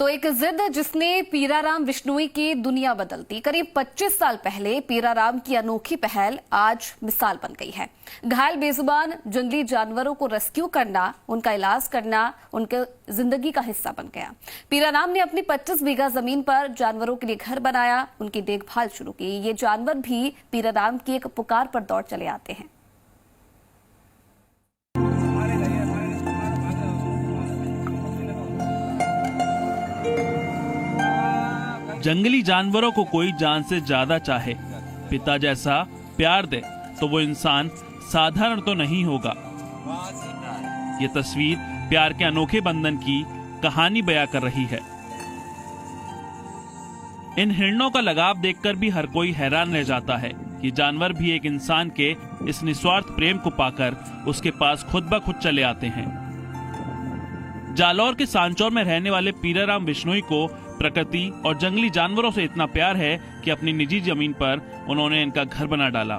तो एक जिद जिसने पीराराम विश्नोई की दुनिया बदल दी। करीब 25 साल पहले पीराराम की अनोखी पहल आज मिसाल बन गई है। घायल बेजुबान जंगली जानवरों को रेस्क्यू करना, उनका इलाज करना उनके जिंदगी का हिस्सा बन गया। पीराराम ने अपनी 25 बीघा जमीन पर जानवरों के लिए घर बनाया, उनकी देखभाल शुरू की। ये जानवर भी पीराराम की एक पुकार पर दौड़ चले आते हैं। जंगली जानवरों को कोई जान से ज्यादा चाहे, पिता जैसा प्यार दे तो वो इंसान साधारण तो नहीं होगा। ये तस्वीर प्यार के अनोखे बंधन की कहानी बयां कर रही है। इन हिरणों का लगाव देखकर भी हर कोई हैरान रह जाता है कि जानवर भी एक इंसान के इस निस्वार्थ प्रेम को पाकर उसके पास खुद ब खुद चले आते हैं। जालौर के सांचौर में रहने वाले पीराराम विश्नोई को प्रकृति और जंगली जानवरों से इतना प्यार है कि अपनी निजी जमीन पर उन्होंने इनका घर बना डाला।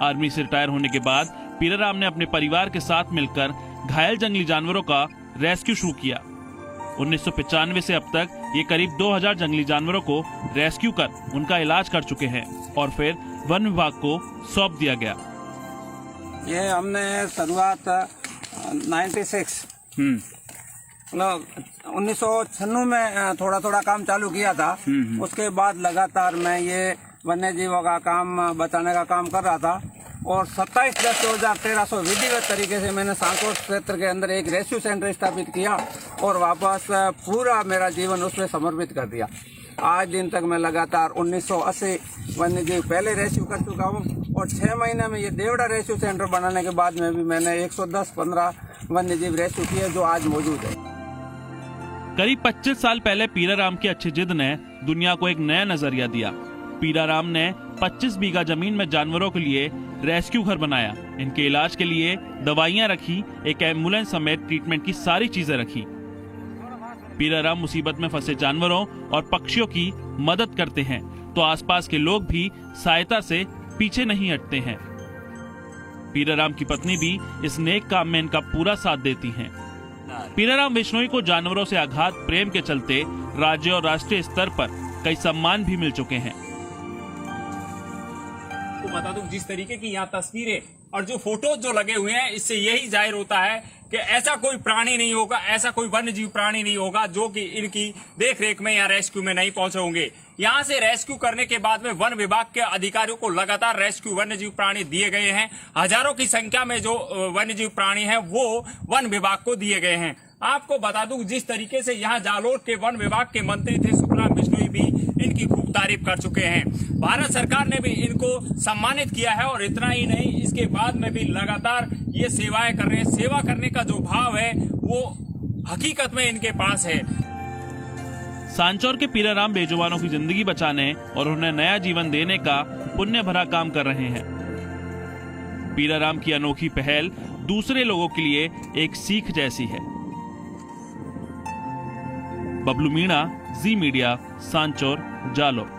आर्मी से रिटायर होने के बाद पीराराम ने अपने परिवार के साथ मिलकर घायल जंगली जानवरों का रेस्क्यू शुरू किया। 1995 से अब तक ये करीब 2000 जंगली जानवरों को रेस्क्यू कर उनका इलाज कर चुके हैं और फिर वन विभाग को सौंप दिया गया। ये हमने शुरुआत 96 1996 में थोड़ा थोड़ा काम चालू किया था। उसके बाद लगातार मैं ये वन्य जीवों का काम बचाने का काम कर रहा था और 27/10/2013 से विधिवत तरीके से मैंने सांचौर क्षेत्र के अंदर एक रेस्क्यू सेंटर स्थापित किया और वापस पूरा मेरा जीवन उसमें समर्पित कर दिया। आज दिन तक मैं लगातार 1980 वन्य जीव पहले रेस्क्यू कर चुका हूँ और 6 महीने में ये देवड़ा रेस्क्यू सेंटर बनाने के बाद में भी मैंने 110-15 वन्य जीव रेस्क्यू किए जो आज मौजूद है। करीब 25 साल पहले पीराराम की अच्छी जिद ने दुनिया को एक नया नजरिया दिया। पीराराम ने 25 बीघा जमीन में जानवरों के लिए रेस्क्यू घर बनाया। इनके इलाज के लिए दवाइयां रखी, एक एम्बुलेंस समेत ट्रीटमेंट की सारी चीजें रखी। पीराराम मुसीबत में फंसे जानवरों और पक्षियों की मदद करते हैं तो आसपास के लोग भी सहायता से पीछे नहीं हटते हैं। पीराराम की पत्नी भी इस नेक काम में इनका पूरा साथ देती हैं। पीराराम विश्नोई को जानवरों से अगाध प्रेम के चलते राज्य और राष्ट्रीय स्तर पर कई सम्मान भी मिल चुके हैं। तो बता दूं, जिस तरीके की यहाँ तस्वीरें और जो फोटो जो लगे हुए हैं, इससे यही जाहिर होता है कि ऐसा कोई प्राणी नहीं होगा, ऐसा कोई वन्यजीव प्राणी नहीं होगा जो कि इनकी देखरेख में या रेस्क्यू में नहीं पहुंचे होंगे। यहाँ से रेस्क्यू करने के बाद में वन विभाग के अधिकारियों को लगातार रेस्क्यू वन्यजीव प्राणी दिए गए हैं। हजारों की संख्या में जो वन्यजीव प्राणी हैं वो वन विभाग को दिए गए हैं। आपको बता दूं, जिस तरीके से यहाँ जालौर के वन विभाग के मंत्री थे सुखराम विश्नोई भी इनकी खूब तारीफ कर चुके हैं। भारत सरकार ने भी इनको सम्मानित किया है और इतना ही नहीं, इसके बाद में भी लगातार ये सेवाएं कर रहे हैं। सेवा करने का जो भाव है वो हकीकत में इनके पास है। सांचौर के पीराराम बेजुबानों की जिंदगी बचाने और उन्हें नया जीवन देने का पुण्य भरा काम कर रहे हैं। पीराराम की अनोखी पहल दूसरे लोगों के लिए एक सीख जैसी है। बबलू मीणा, जी मीडिया, सांचौर, जालौर।